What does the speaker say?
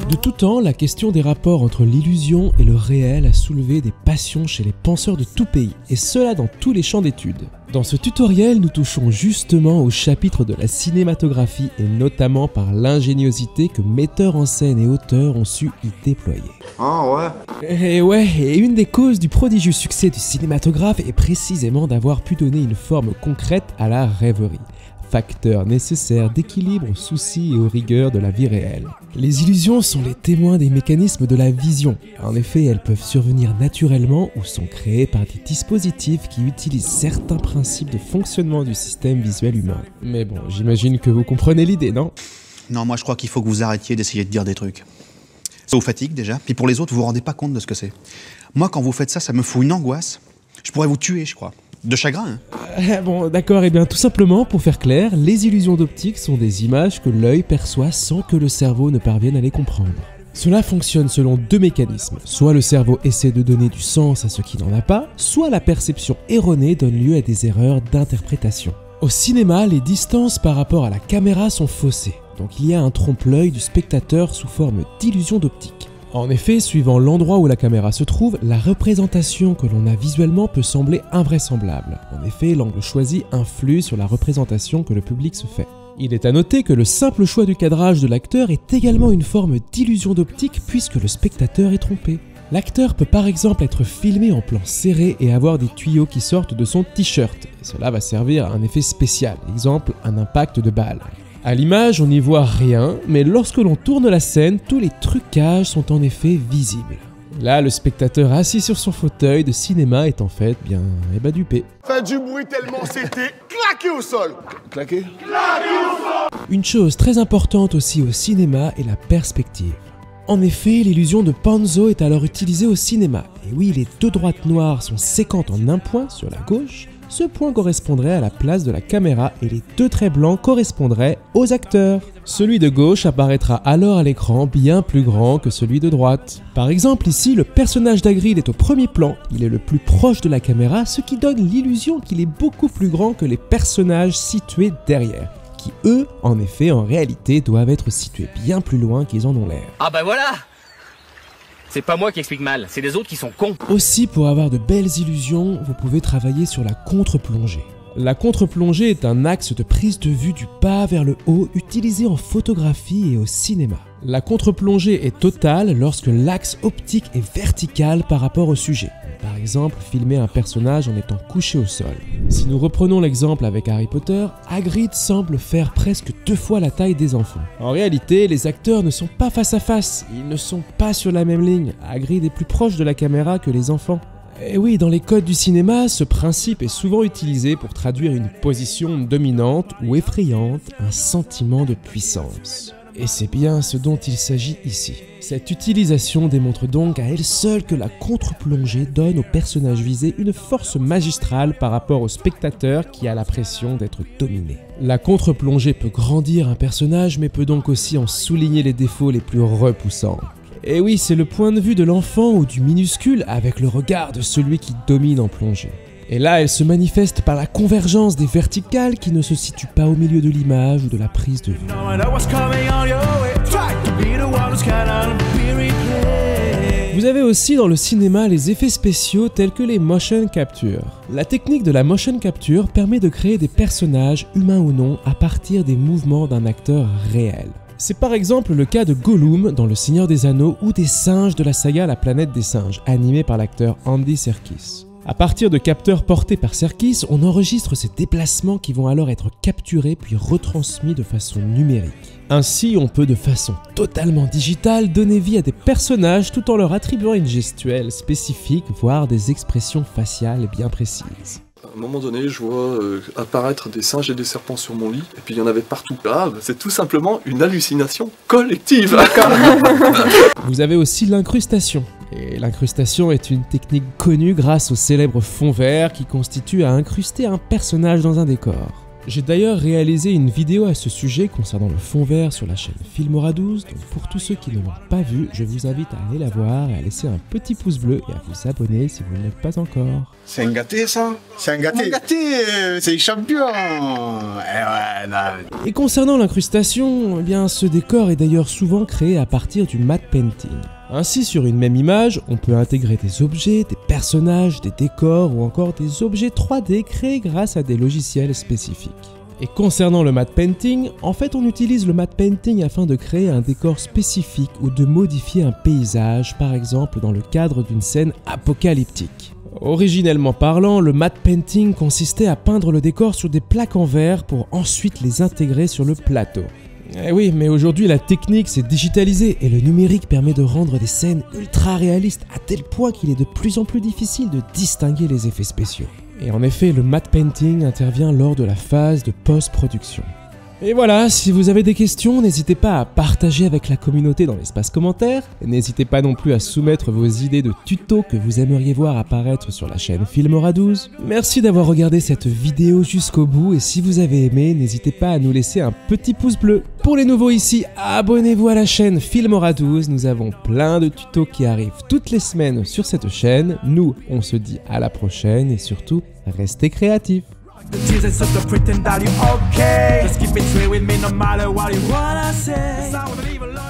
De tout temps, la question des rapports entre l'illusion et le réel a soulevé des passions chez les penseurs de tout pays, et cela dans tous les champs d'études. Dans ce tutoriel, nous touchons justement au chapitre de la cinématographie et notamment par l'ingéniosité que metteurs en scène et auteurs ont su y déployer. Ah ouais. Et une des causes du prodigieux succès du cinématographe est précisément d'avoir pu donner une forme concrète à la rêverie. Facteur nécessaire d'équilibre aux soucis et aux rigueurs de la vie réelle. Les illusions sont les témoins des mécanismes de la vision. En effet, elles peuvent survenir naturellement ou sont créées par des dispositifs qui utilisent certains principes de fonctionnement du système visuel humain. Mais bon, j'imagine que vous comprenez l'idée, non? Non, moi je crois qu'il faut que vous arrêtiez d'essayer de dire des trucs. Ça vous fatigue déjà, puis pour les autres, vous vous rendez pas compte de ce que c'est. Moi, quand vous faites ça, ça me fout une angoisse. Je pourrais vous tuer, je crois. De chagrin, hein. Bon, d'accord, et bien tout simplement, pour faire clair, les illusions d'optique sont des images que l'œil perçoit sans que le cerveau ne parvienne à les comprendre. Cela fonctionne selon deux mécanismes. Soit le cerveau essaie de donner du sens à ce qui n'en a pas, soit la perception erronée donne lieu à des erreurs d'interprétation. Au cinéma, les distances par rapport à la caméra sont faussées, donc il y a un trompe-l'œil du spectateur sous forme d'illusion d'optique. En effet, suivant l'endroit où la caméra se trouve, la représentation que l'on a visuellement peut sembler invraisemblable. En effet, l'angle choisi influe sur la représentation que le public se fait. Il est à noter que le simple choix du cadrage de l'acteur est également une forme d'illusion d'optique puisque le spectateur est trompé. L'acteur peut par exemple être filmé en plan serré et avoir des tuyaux qui sortent de son t-shirt, et cela va servir à un effet spécial, exemple un impact de balle. À l'image, on n'y voit rien, mais lorsque l'on tourne la scène, tous les trucages sont en effet visibles. Là, le spectateur assis sur son fauteuil de cinéma est en fait bien dupé. Fait du bruit tellement c'était claqué au sol. Claqué? Claqué au sol. Une chose très importante aussi au cinéma est la perspective. En effet, l'illusion de Panzo est alors utilisée au cinéma. Et oui, les deux droites noires sont séquentes en un point sur la gauche. Ce point correspondrait à la place de la caméra et les deux traits blancs correspondraient aux acteurs. Celui de gauche apparaîtra alors à l'écran bien plus grand que celui de droite. Par exemple ici, le personnage d'Hagrid est au premier plan, il est le plus proche de la caméra, ce qui donne l'illusion qu'il est beaucoup plus grand que les personnages situés derrière, qui eux, en effet, en réalité, doivent être situés bien plus loin qu'ils en ont l'air. Ah bah voilà! C'est pas moi qui explique mal, c'est les autres qui sont cons. Aussi, pour avoir de belles illusions, vous pouvez travailler sur la contre-plongée. La contre-plongée est un axe de prise de vue du bas vers le haut utilisé en photographie et au cinéma. La contre-plongée est totale lorsque l'axe optique est vertical par rapport au sujet. Par exemple, filmer un personnage en étant couché au sol. Si nous reprenons l'exemple avec Harry Potter, Hagrid semble faire presque 2 fois la taille des enfants. En réalité, les acteurs ne sont pas face à face, ils ne sont pas sur la même ligne. Hagrid est plus proche de la caméra que les enfants. Et oui, dans les codes du cinéma, ce principe est souvent utilisé pour traduire une position dominante ou effrayante, un sentiment de puissance. Et c'est bien ce dont il s'agit ici. Cette utilisation démontre donc à elle seule que la contre-plongée donne au personnage visé une force magistrale par rapport au spectateur qui a l'impression d'être dominé. La contre-plongée peut grandir un personnage mais peut donc aussi en souligner les défauts les plus repoussants. Et oui, c'est le point de vue de l'enfant ou du minuscule avec le regard de celui qui domine en plongée. Et là, elle se manifeste par la convergence des verticales qui ne se situent pas au milieu de l'image ou de la prise de vue. Vous avez aussi dans le cinéma les effets spéciaux tels que les motion capture. La technique de la motion capture permet de créer des personnages, humains ou non, à partir des mouvements d'un acteur réel. C'est par exemple le cas de Gollum dans Le Seigneur des Anneaux ou des singes de la saga La Planète des Singes, animé par l'acteur Andy Serkis. À partir de capteurs portés par Serkis, on enregistre ces déplacements qui vont alors être capturés puis retransmis de façon numérique. Ainsi, on peut de façon totalement digitale donner vie à des personnages tout en leur attribuant une gestuelle spécifique, voire des expressions faciales bien précises. À un moment donné, je vois apparaître des singes et des serpents sur mon lit, et puis il y en avait partout. Ah, c'est tout simplement une hallucination collective. Vous avez aussi l'incrustation. Et l'incrustation est une technique connue grâce au célèbre fond vert qui constitue à incruster un personnage dans un décor. J'ai d'ailleurs réalisé une vidéo à ce sujet concernant le fond vert sur la chaîne Filmora 12, donc pour tous ceux qui ne l'ont pas vu, je vous invite à aller la voir et à laisser un petit pouce bleu et à vous abonner si vous ne l'êtes pas encore. C'est un gâté ça? C'est un gâté. C'est un gâté, c'est champion. Eh ouais, Et concernant l'incrustation, eh bien ce décor est d'ailleurs souvent créé à partir du matte painting. Ainsi, sur une même image, on peut intégrer des objets, des personnages, des décors ou encore des objets 3D créés grâce à des logiciels spécifiques. Et concernant le matte painting, en fait on utilise le matte painting afin de créer un décor spécifique ou de modifier un paysage, par exemple dans le cadre d'une scène apocalyptique. Originellement parlant, le matte painting consistait à peindre le décor sur des plaques en verre pour ensuite les intégrer sur le plateau. Eh oui, mais aujourd'hui la technique s'est digitalisée et le numérique permet de rendre des scènes ultra réalistes à tel point qu'il est de plus en plus difficile de distinguer les effets spéciaux. Et en effet, le matte painting intervient lors de la phase de post-production. Et voilà, si vous avez des questions, n'hésitez pas à partager avec la communauté dans l'espace commentaire. N'hésitez pas non plus à soumettre vos idées de tutos que vous aimeriez voir apparaître sur la chaîne Filmora 12. Merci d'avoir regardé cette vidéo jusqu'au bout et si vous avez aimé, n'hésitez pas à nous laisser un petit pouce bleu. Pour les nouveaux ici, abonnez-vous à la chaîne Filmora 12, nous avons plein de tutos qui arrivent toutes les semaines sur cette chaîne. Nous, on se dit à la prochaine et surtout, restez créatifs. The tears and such to pretend that you okay. Just keep it straight with me no matter what you wanna say. 'Cause I wanna leave alone.